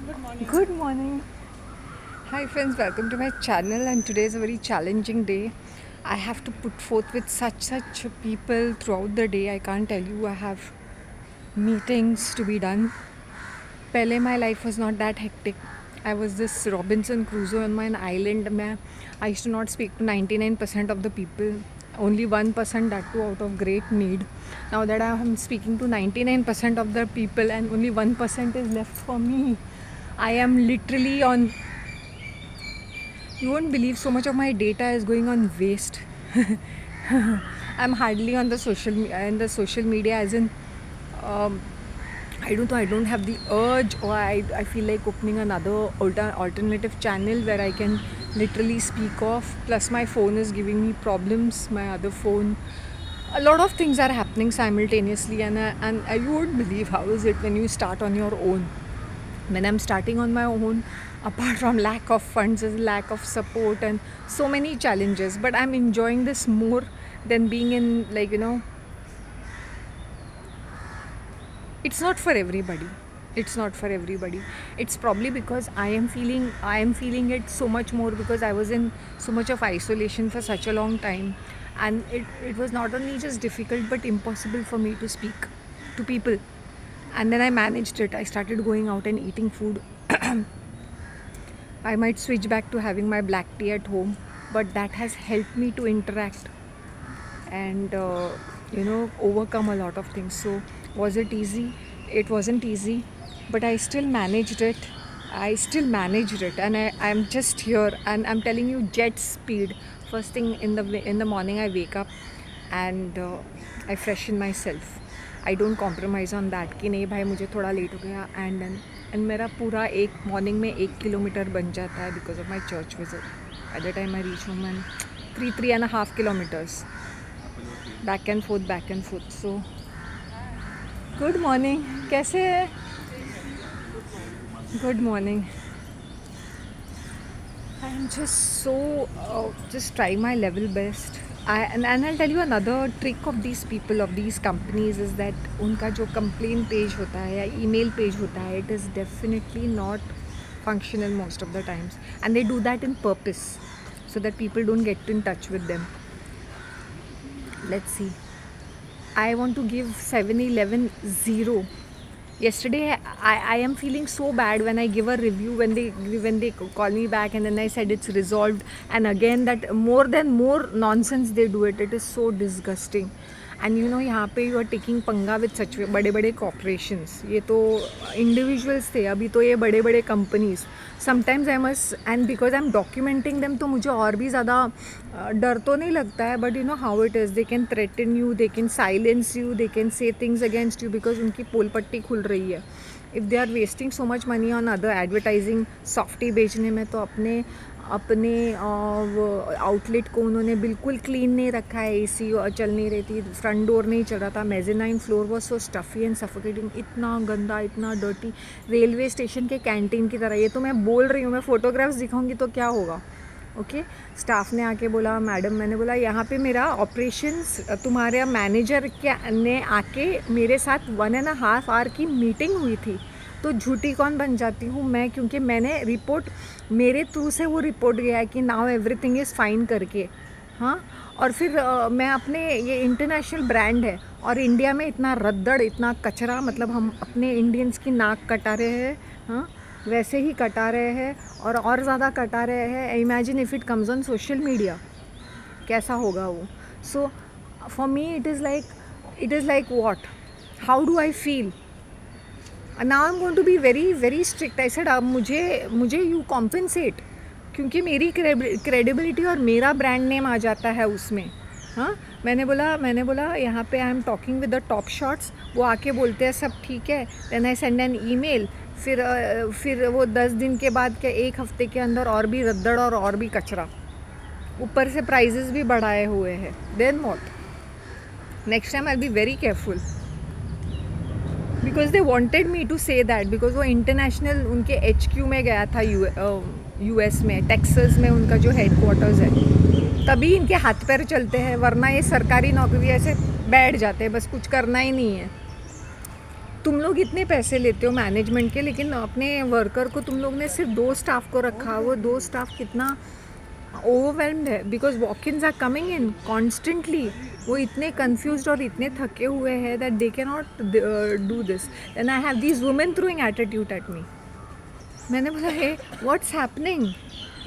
Good morning. Good morning. Hi friends, welcome to my channel, and today is a very challenging day. I have to put forth with such people throughout the day. I can't tell you, I have meetings to be done. Pehle my life was not that hectic. I was this Robinson Crusoe on my island. I used to not speak to 99% of the people. Only 1% that too out of great need. Now that I am speaking to 99% of the people and only 1% is left for me. I am literally on, you won't believe so much of my data is going on waste. I'm hardly on the social media as in um, I don't know, I don't have the urge, or I feel like opening another alternative channel where I can literally speak off. Plus my phone is giving me problems, my other phone. A lot of things are happening simultaneously, and you won't believe how is it when you start on your own. When I'm starting on my own, apart from lack of funds, is lack of support and so many challenges. But I'm enjoying this more than being in, it's not for everybody. It's not for everybody. It's probably because I am feeling it so much more because I was in so much of isolation for such a long time, and it was not only just difficult but impossible for me to speak to people. And then I managed it. I started going out and eating food. I might switch back to having my black tea at home, but that has helped me to interact and overcome a lot of things. So was it easy? It wasn't easy, but I still managed it. And I'm just here, and I'm telling you, jet speed. First thing in the morning, I wake up and I freshen myself. I don't compromise on that कि नहीं भाई मुझे थोड़ा late हो गया, and मेरा पूरा एक मॉर्निंग में 1 किलोमीटर बन जाता है because of my church visit. At the time I reach home and 3.5 kilometers back and fourth. So good morning, कैसे है? Good morning. I'm just so just try my level best. And I'll tell you another trick of these people, of these companies, is that उनका जो complaint page होता है या email page होता है, it is definitely not functional most of the times, and they do that in purpose so that people don't get in touch with them. Let's see. I want to give 7-Eleven 0. Yesterday I am feeling so bad when I give a review, when they call me back and then I said it's resolved, and again that more nonsense they do it. It is so disgusting. And यहाँ पे you are taking पंगा with such बड़े बड़े corporations. ये तो individuals थे, अभी तो ये बड़े बड़े companies. Sometimes I must, and because I M documenting them, तो मुझे और भी ज़्यादा डर तो नहीं लगता है. But how it is, they can threaten you, they can silence you, they can say things against you because उनकी पोल पट्टी खुल रही है. If they are wasting so much money on other advertising, softy बेचने में, तो अपने आउटलेट को उन्होंने बिल्कुल क्लीन नहीं रखा है. एसी चल नहीं रही थी, फ्रंट डोर नहीं चल रहा था, mezzanine floor was so stuffy and suffocating. इतना गंदा, इतना डर्टी, रेलवे स्टेशन के कैंटीन की तरह. ये तो मैं बोल रही हूँ, मैं फ़ोटोग्राफ्स दिखाऊंगी तो क्या होगा. ओके. स्टाफ ने आके बोला, मैडम, मैंने बोला यहाँ पे मेरा ऑपरेशंस, तुम्हारे मैनेजर के ने आके मेरे साथ 1.5 आवर की मीटिंग हुई थी, तो झूठी कौन बन जाती हूँ मैं, क्योंकि मैंने रिपोर्ट, मेरे थ्रू से वो रिपोर्ट गया है कि नाउ एवरीथिंग इज़ फाइन करके. हाँ. और फिर मैं अपने, ये इंटरनेशनल ब्रांड है और इंडिया में इतना रद्दड़, इतना कचरा, मतलब हम अपने इंडियंस की नाक कटा रहे हैं. हाँ, वैसे ही कटा रहे हैं और ज़्यादा कटा रहे हैं. Imagine if it comes on social media, कैसा होगा वो. So for me it is like what, how do I feel. Now I am going to be very very strict. I said अब मुझे यू कॉम्पनसेट, क्योंकि मेरी credibility और मेरा brand name आ जाता है उसमें. हाँ. मैंने बोला यहाँ पे I am talking with the top shots. वो आके बोलते हैं सब ठीक है. Then I send an email. फिर वो 10 दिन के बाद, क्या 1 हफ्ते के अंदर और भी रद्दड़ और भी कचरा, ऊपर से प्राइजेस भी बढ़ाए हुए हैं. Then what. Next time I will be very careful, because they wanted me to say that, because वो इंटरनेशनल उनके HQ में गया था, US में, टेक्सास में उनका जो हेड क्वार्टर्स है, तभी इनके हाथ पैर चलते हैं, वरना ये सरकारी नौकरी ऐसे बैठ जाते हैं, बस कुछ करना ही नहीं है. तुम लोग इतने पैसे लेते हो मैनेजमेंट के, लेकिन अपने वर्कर को तुम लोग ने सिर्फ 2 स्टाफ को रखा, वो 2 स्टाफ कितना ओवरवेल्म्ड है, because walk-ins are coming in constantly. वो इतने कंफ्यूज्ड और इतने थके हुए हैं that they can not do this, and I have these women throwing attitude at me. मैंने बोला hey what's happening,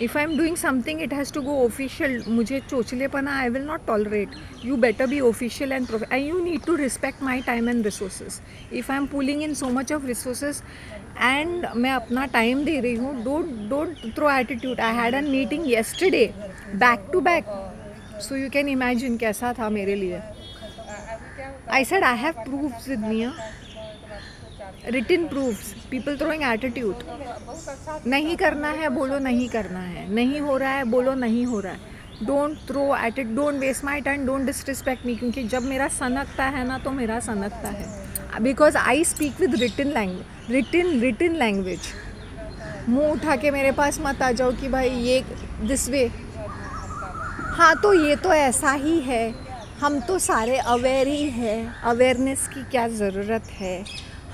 if I am doing something it has to go official. मुझे चोचलेपना I will not tolerate, you better be official and you need to respect my time and resources. If I M pulling in so much of resources and मैं अपना time दे रही हूँ, don't throw attitude. I had an meeting yesterday back to back, so you can imagine कैसा था मेरे लिए। I said I have proofs with me, written proofs, people throwing attitude. नहीं करना है बोलो नहीं करना है, नहीं हो रहा है बोलो नहीं हो रहा है। Don't throw attitude, don't waste my time, don't disrespect me, क्योंकि जब मेरा सनकता है ना तो मेरा सनकता है, because I speak with written language. मुंह उठा के मेरे पास मत आ जाओ कि भाई ये दिस वे, हाँ तो ये तो ऐसा ही है, हम तो सारे अवेयर ही है, अवेयरनेस की क्या ज़रूरत है,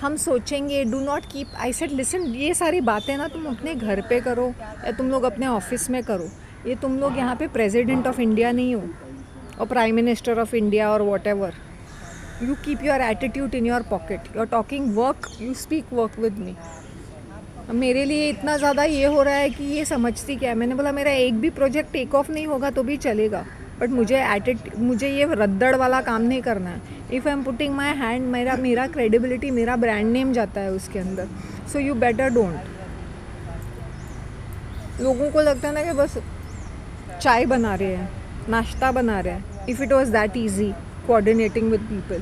हम सोचेंगे। Do not keep, I said listen, ये सारी बातें ना तुम अपने घर पे करो या तुम लोग अपने ऑफिस में करो। ये तुम लोग यहाँ पे प्रेसिडेंट ऑफ इंडिया नहीं हो और प्राइम मिनिस्टर ऑफ इंडिया और whatever. You keep your attitude in your pocket, you are talking work, you speak work with me. मेरे लिए इतना ज़्यादा ये हो रहा है कि ये समझती क्या है। मैंने बोला मेरा एक भी प्रोजेक्ट टेक ऑफ नहीं होगा तो भी चलेगा, बट मुझे ये रद्दड़ वाला काम नहीं करना है। If I am putting my hand, मेरा क्रेडिबिलिटी, मेरा ब्रांड नेम जाता है उसके अंदर। So you better don't. लोगों को लगता है ना कि बस चाय बना रहे हैं, नाश्ता बना रहे हैं। If it was that easy coordinating with people.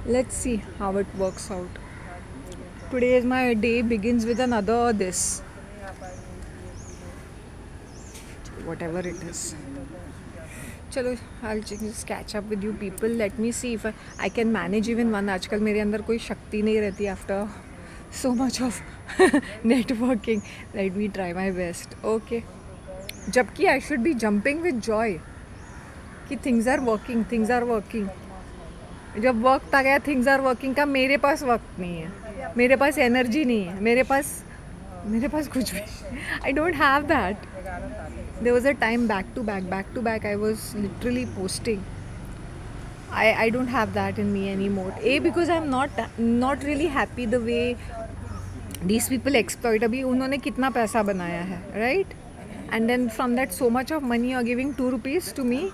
Let's see how it works out. Today is my day begins with another this, whatever it is. चलो, I'll just catch up with you people. Let me see if I can manage even one. आजकल मेरे अंदर कोई शक्ति नहीं रहती after so much of networking. Let me try my best. Okay. जबकि I should be jumping with joy कि things are working. जब वक्त आ गया थिंग्स आर वर्किंग का, मेरे पास वक्त नहीं है, मेरे पास एनर्जी नहीं है, मेरे पास कुछ भी, I don't have that. There was a time back to back I was literally posting. I don't have that in me any more. Because I am not really happy the way these people exploit. अभी उन्होंने कितना पैसा बनाया है, right? And then from that so much of money you are giving 2 rupees to me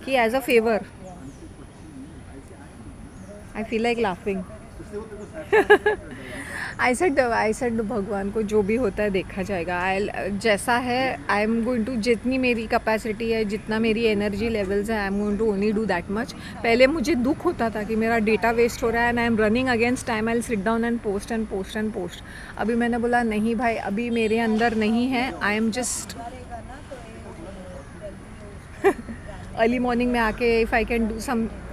कि as a favour. I feel like laughing. I said भगवान को जो भी होता है देखा जाएगा। जैसा है आई एम गोइंग टू, जितनी मेरी कैपेसिटी है, जितना मेरी एनर्जी लेवल्स है, I am going to only do that much. पहले मुझे दुख होता था कि मेरा डेटा वेस्ट हो रहा है and I am running against time, I will sit down and post. अभी मैंने बोला नहीं भाई, अभी मेरे अंदर नहीं है। I am just early morning में आके if I can do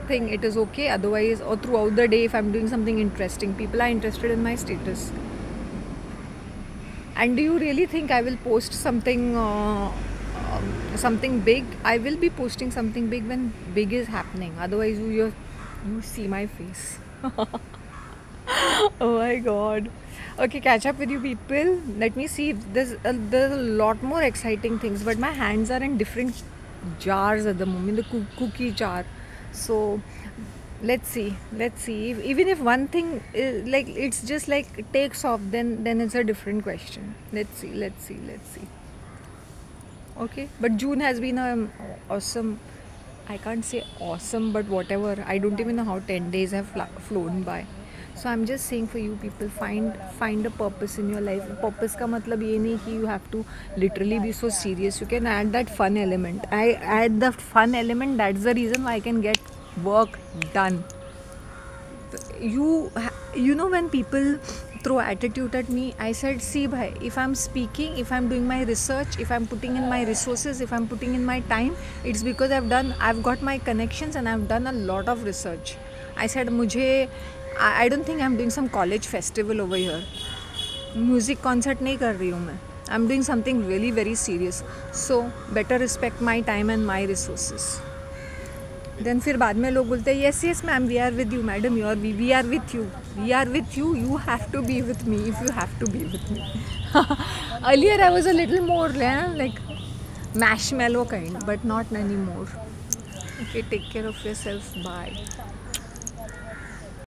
something, it is okay. Otherwise, or throughout the day, if I'm doing something interesting, people are interested in my status. And do you really think I will post something big? I will be posting something big when big is happening. Otherwise, you see my face. Oh my god. Okay, catch up with you people. Let me see if there's a lot more exciting things, but my hands are in different jars at the moment, the cookie jar. So let's see even if one thing is like it's just like takes off, then it's a different question. Let's see. Okay, but June has been awesome. I can't say awesome, but whatever. I don't even know how 10 days have flown by. So I'm just saying for you people, find a purpose in your life. Purpose का मतलब ये नहीं कि you have to literally be so serious. You can add that fun element. I add the fun element. That's the reason why I can get work done. You know when people throw attitude at me, I said see bhai, if I'm speaking, if I'm doing my research, if I'm putting in my resources, if I'm putting in my time, it's because I've got my connections and I've done a lot of research. I said I don't think I'm doing some college festival over here. Music concert नहीं कर रही हूँ मैं, I am doing something really very serious, so better respect my time and my resources. Then फिर बाद में लोग बोलते हैं yes yes ma'am we are with you madam, you are we are with you, we are with you, you have to be with me if you have to be with me. Earlier I was a little more like marshmallow kind, but not anymore. Okay, take care of yourself. Bye.